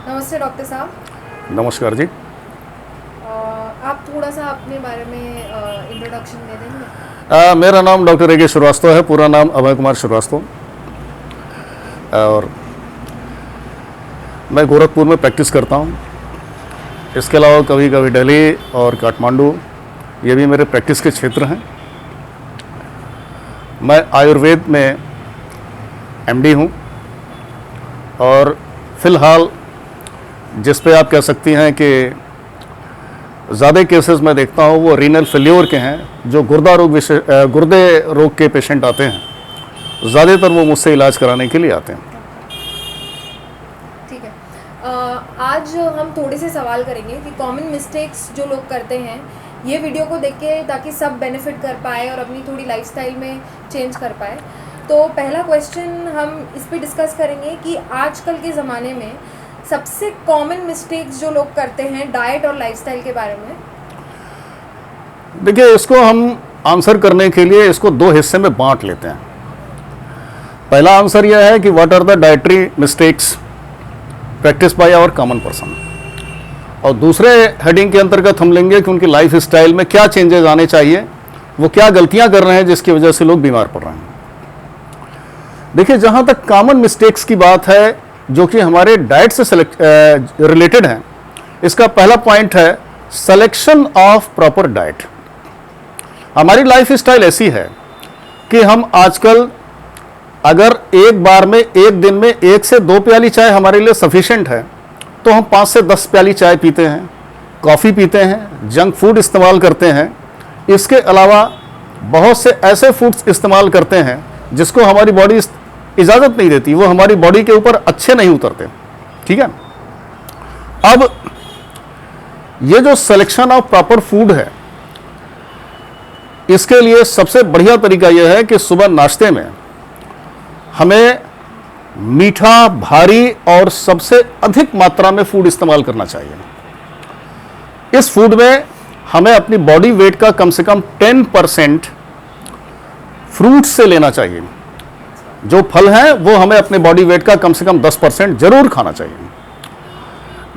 नमस्ते डॉक्टर साहब। नमस्कार जी। आप थोड़ा सा अपने बारे में इंट्रोडक्शन दे देंगे? मेरा नाम डॉक्टर ए.के. श्रीवास्तव है, पूरा नाम अभय कुमार श्रीवास्तव। और मैं गोरखपुर में प्रैक्टिस करता हूँ। इसके अलावा कभी कभी दिल्ली और काठमांडू, ये भी मेरे प्रैक्टिस के क्षेत्र हैं। मैं आयुर्वेद में एमडी हूँ और फिलहाल जिस पे आप कह सकती हैं कि ज़्यादा केसेस मैं देखता हूँ वो रीनल फेल्योर के हैं, जो गुर्दे रोग के पेशेंट आते हैं। ज़्यादातर वो मुझसे इलाज कराने के लिए आते हैं। ठीक है। आज हम थोड़े से सवाल करेंगे कि कॉमन मिस्टेक्स जो लोग करते हैं, ये वीडियो को देख के ताकि सब बेनिफिट कर पाए और अपनी थोड़ी लाइफस्टाइल में चेंज कर पाए। तो पहला क्वेश्चन हम इस पे डिस्कस करेंगे कि आजकल के ज़माने में सबसे कॉमन मिस्टेक्स जो लोग करते हैं डाइट और लाइफस्टाइल के बारे में। देखिए, इसको हम आंसर करने के लिए इसको दो हिस्से में बांट लेते हैं। पहला आंसर यह है कि what are the dietary mistakes practice by our common person, और दूसरे हेडिंग के अंतर्गत हम लेंगे कि उनकी लाइफ स्टाइल में क्या चेंजेस आने चाहिए, वो क्या गलतियां कर रहे हैं जिसकी वजह से लोग बीमार पड़ रहे हैं। देखिए, जहां तक कॉमन मिस्टेक्स की बात है जो कि हमारे डाइट से रिलेटेड हैं, इसका पहला पॉइंट है सिलेक्शन ऑफ प्रॉपर डाइट। हमारी लाइफ स्टाइल ऐसी है कि हम आजकल अगर एक बार में एक दिन में 1 से 2 प्याली चाय हमारे लिए सफिशिएंट है, तो हम 5 से 10 प्याली चाय पीते हैं, कॉफ़ी पीते हैं, जंक फूड इस्तेमाल करते हैं। इसके अलावा बहुत से ऐसे फूड्स इस्तेमाल करते हैं जिसको हमारी बॉडी इजाज़त नहीं देती, वो हमारी बॉडी के ऊपर अच्छे नहीं उतरते। ठीक है। अब ये जो सिलेक्शन ऑफ प्रॉपर फूड है, इसके लिए सबसे बढ़िया तरीका यह है कि सुबह नाश्ते में हमें मीठा, भारी और सबसे अधिक मात्रा में फूड इस्तेमाल करना चाहिए। इस फूड में हमें अपनी बॉडी वेट का कम से कम 10% फ्रूट से लेना चाहिए। जो फल हैं वो हमें अपने बॉडी वेट का कम से कम 10% जरूर खाना चाहिए।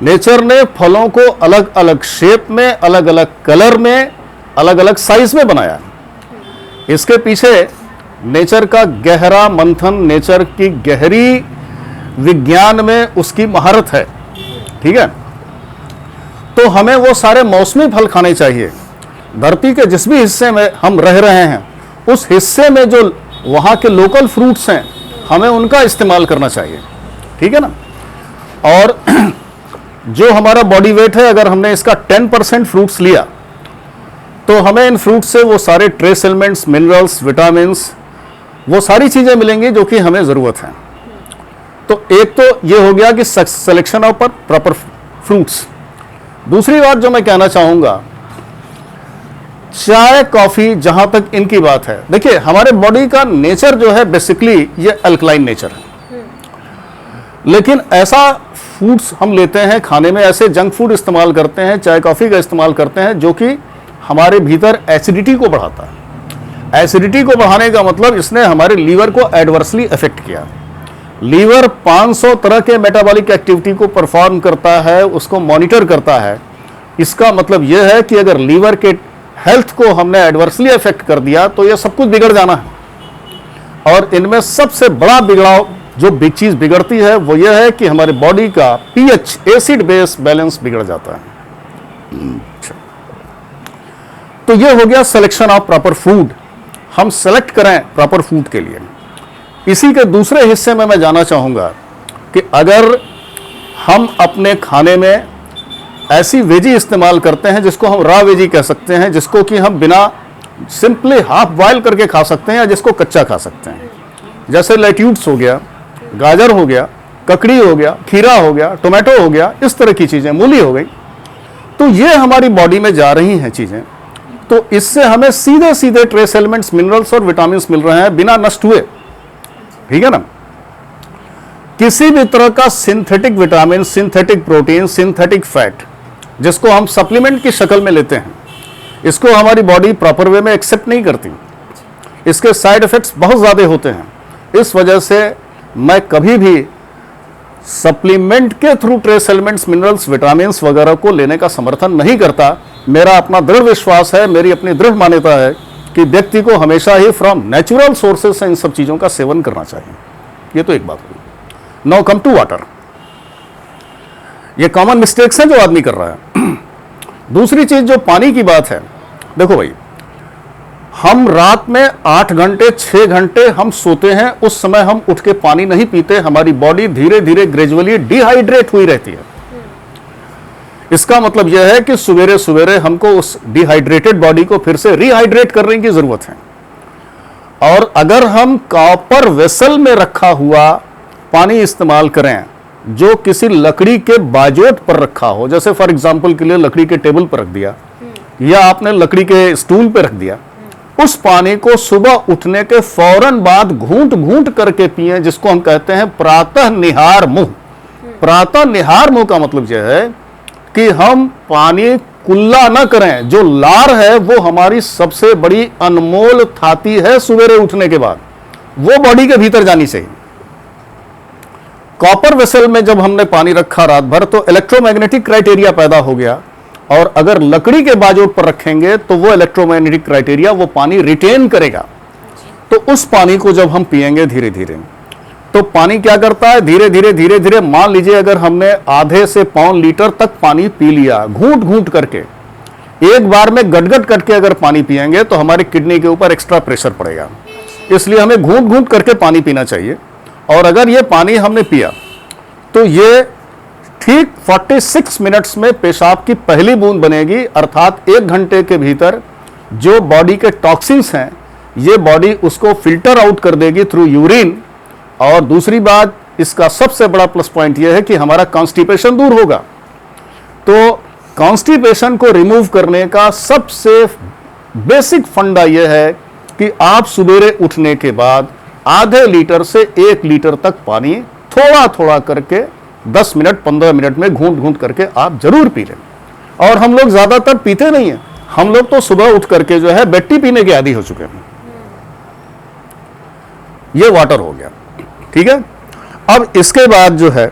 नेचर ने फलों को अलग अलग शेप में, अलग अलग कलर में, अलग अलग साइज में बनाया। इसके पीछे नेचर का गहरा मंथन, नेचर की गहरी विज्ञान में उसकी महारत है। ठीक है। तो हमें वो सारे मौसमी फल खाने चाहिए। धरती के जिस भी हिस्से में हम रह रहे हैं, उस हिस्से में जो वहाँ के लोकल फ्रूट्स हैं, हमें उनका इस्तेमाल करना चाहिए। ठीक है ना। और जो हमारा बॉडी वेट है, अगर हमने इसका 10% फ्रूट्स लिया, तो हमें इन फ्रूट्स से वो सारे ट्रेस एलिमेंट्स, मिनरल्स, विटामिन्स, वो सारी चीज़ें मिलेंगी जो कि हमें ज़रूरत है। तो एक तो ये हो गया कि सिलेक्शन ऑफ प्रॉपर फ्रूट्स। दूसरी बात जो मैं कहना चाहूँगा, चाय, कॉफ़ी, जहाँ तक इनकी बात है, देखिए हमारे बॉडी का नेचर जो है बेसिकली ये अल्कलाइन नेचर है। लेकिन ऐसा फूड्स हम लेते हैं खाने में, ऐसे जंक फूड इस्तेमाल करते हैं, चाय कॉफ़ी का इस्तेमाल करते हैं, जो कि हमारे भीतर एसिडिटी को बढ़ाता है। एसिडिटी को बढ़ाने का मतलब इसने हमारे लीवर को एडवर्सली अफेक्ट किया। लीवर 500 तरह के मेटाबॉलिक एक्टिविटी को परफॉर्म करता है, उसको मॉनिटर करता है। इसका मतलब यह है कि अगर लीवर के हेल्थ को हमने एडवर्सली अफेक्ट कर दिया तो यह सब कुछ बिगड़ जाना है। और इनमें सबसे बड़ा बिगड़ाव, जो बिग चीज़ बिगड़ती है, वो यह है कि हमारे बॉडी का पीएच, एसिड बेस बैलेंस बिगड़ जाता है। तो यह हो गया सिलेक्शन ऑफ प्रॉपर फूड। हम सेलेक्ट करें प्रॉपर फूड के लिए। इसी के दूसरे हिस्से में मैं जाना चाहूँगा कि अगर हम अपने खाने में ऐसी वेजी इस्तेमाल करते हैं जिसको हम रॉ वेजी कह सकते हैं, जिसको कि हम बिना सिंपली हाफ बॉयल करके खा सकते हैं या जिसको कच्चा खा सकते हैं, जैसे लेट्यूड्स हो गया, गाजर हो गया, ककड़ी हो गया, खीरा हो गया, टोमेटो हो गया, इस तरह की चीज़ें, मूली हो गई। तो ये हमारी बॉडी में जा रही हैं चीज़ें, तो इससे हमें सीधे सीधे ट्रेस एलिमेंट्स, मिनरल्स और विटामिन्स मिल रहे हैं बिना नष्ट हुए। ठीक है ना। किसी भी तरह का synthetic vitamin, synthetic protein, synthetic fat, जिसको हम सप्लीमेंट की शक्ल में लेते हैं, इसको हमारी बॉडी प्रॉपर वे में एक्सेप्ट नहीं करती। इसके साइड इफेक्ट्स बहुत ज़्यादा होते हैं। इस वजह से मैं कभी भी सप्लीमेंट के through trace elements, minerals, vitamins वगैरह को लेने का समर्थन नहीं करता। मेरा अपना दृढ़ विश्वास है, मेरी अपनी दृढ़ मान्यता है कि व्यक्ति को हमेशा ही फ्रॉम नेचुरल सोर्सेस से इन सब चीजों का सेवन करना चाहिए। ये तो एक बात हुई। Now come to water. ये कॉमन मिस्टेक्स हैं जो आदमी कर रहा है। दूसरी चीज जो पानी की बात है, देखो भाई, हम रात में 8 घंटे 6 घंटे हम सोते हैं, उस समय हम उठ के पानी नहीं पीते, हमारी बॉडी धीरे धीरे ग्रेजुअली डिहाइड्रेट हुई रहती है। इसका मतलब यह है कि सवेरे सवेरे हमको उस डिहाइड्रेटेड बॉडी को फिर से रिहाइड्रेट करने की जरूरत है। और अगर हम कॉपर वेसल में रखा हुआ पानी इस्तेमाल करें जो किसी लकड़ी के बाजोट पर रखा हो, जैसे फॉर एग्जांपल के लिए लकड़ी के टेबल पर रख दिया या आपने लकड़ी के स्टूल पर रख दिया, उस पानी को सुबह उठने के फौरन बाद घूंट घूंट करके पिए, जिसको हम कहते हैं प्रातः निहार मुंह। प्रातः निहार मुंह का मतलब यह है कि हम पानी कुल्ला न करें। जो लार है वो हमारी सबसे बड़ी अनमोल थाती है, सवेरे उठने के बाद वो बॉडी के भीतर जानी चाहिए। कॉपर वेसल में जब हमने पानी रखा रात भर तो इलेक्ट्रोमैग्नेटिक क्राइटेरिया पैदा हो गया, और अगर लकड़ी के बाजोट पर रखेंगे तो वो इलेक्ट्रोमैग्नेटिक क्राइटेरिया वो पानी रिटेन करेगा। तो उस पानी को जब हम पिएंगे धीरे धीरे, तो पानी क्या करता है, धीरे धीरे मान लीजिए अगर हमने आधे से पौन लीटर तक पानी पी लिया घूंट घूंट करके, एक बार में गटगट करके अगर पानी पिएंगे तो हमारी किडनी के ऊपर एक्स्ट्रा प्रेशर पड़ेगा। इसलिए हमें घूंट घूंट करके पानी पीना चाहिए। और अगर ये पानी हमने पिया तो ये ठीक 46 मिनट्स में पेशाब की पहली बूंद बनेगी, अर्थात 1 घंटे के भीतर जो बॉडी के टॉक्सिन्स हैं ये बॉडी उसको फिल्टर आउट कर देगी थ्रू यूरिन। और दूसरी बात, इसका सबसे बड़ा प्लस पॉइंट यह है कि हमारा कॉन्स्टिपेशन दूर होगा। तो कॉन्स्टिपेशन को रिमूव करने का सबसे बेसिक फंडा यह है कि आप सवेरे उठने के बाद आधे लीटर से 1 लीटर तक पानी थोड़ा थोड़ा करके 10 मिनट 15 मिनट में घूंट घूंट करके आप जरूर पी लें। और हम लोग ज्यादातर पीते नहीं हैं, हम लोग तो सुबह उठ करके जो है बेट्टी पीने के आदी हो चुके हैं। ये वाटर हो गया, ठीक है। अब इसके बाद जो है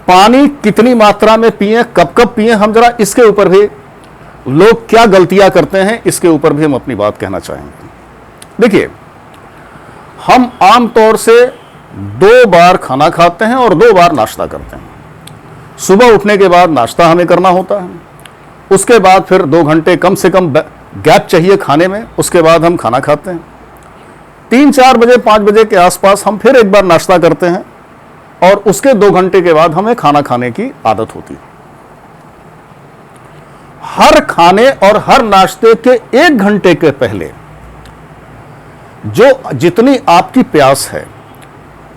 पानी कितनी मात्रा में पिए, कब कब पिए, हम जरा इसके ऊपर भी, लोग क्या गलतियां करते हैं इसके ऊपर भी हम अपनी बात कहना चाहेंगे। देखिए, हम आमतौर से 2 बार खाना खाते हैं और 2 बार नाश्ता करते हैं। सुबह उठने के बाद नाश्ता हमें करना होता है, उसके बाद फिर 2 घंटे कम से कम गैप चाहिए खाने में, उसके बाद हम खाना खाते हैं। 3-4 बजे 5 बजे के आसपास हम फिर एक बार नाश्ता करते हैं और उसके 2 घंटे के बाद हमें खाना खाने की आदत होती है। हर खाने और हर नाश्ते के 1 घंटे के पहले जो जितनी आपकी प्यास है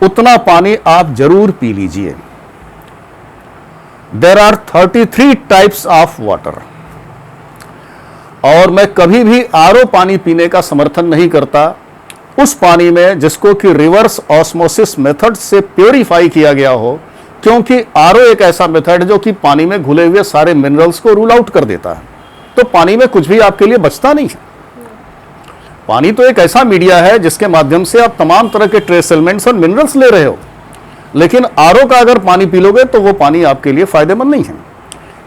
उतना पानी आप जरूर पी लीजिए। There are 33 types of water. और मैं कभी भी आरओ पानी पीने का समर्थन नहीं करता। उस पानी में जिसको कि रिवर्स ऑस्मोसिस मेथड से प्योरीफाई किया गया हो, क्योंकि आरओ एक ऐसा मेथड है जो कि पानी में घुले हुए सारे मिनरल्स को रूल आउट कर देता है। तो पानी में कुछ भी आपके लिए बचता नहीं है। पानी तो एक ऐसा मीडिया है जिसके माध्यम से आप तमाम तरह के ट्रेस एलिमेंट्स और मिनरल्स ले रहे हो, लेकिन आरओ का अगर पानी पी लोगे तो वो पानी आपके लिए फायदेमंद नहीं है।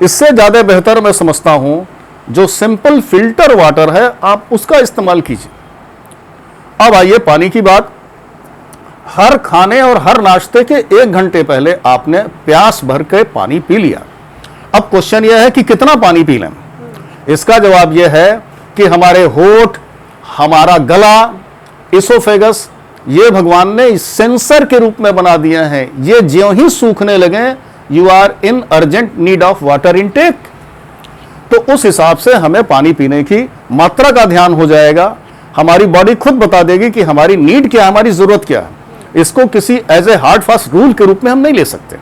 इससे ज्यादा बेहतर मैं समझता हूं जो सिंपल फिल्टर वाटर है आप उसका इस्तेमाल कीजिए। अब आइए पानी की बात। हर खाने और हर नाश्ते के 1 घंटे पहले आपने प्यास भर के पानी पी लिया। अब क्वेश्चन यह है कि कितना पानी पी लें। इसका जवाब यह है कि हमारे होठ, हमारा गला, इसोफेगस, ये भगवान ने सेंसर के रूप में बना दिए हैं। ये ज्यों ही सूखने लगे, you are in urgent need of water intake. तो उस हिसाब से हमें पानी पीने की मात्रा का ध्यान हो जाएगा। हमारी बॉडी खुद बता देगी कि हमारी नीड क्या है, हमारी जरूरत क्या है। इसको किसी as a hard fast rule के रूप में हम नहीं ले सकते।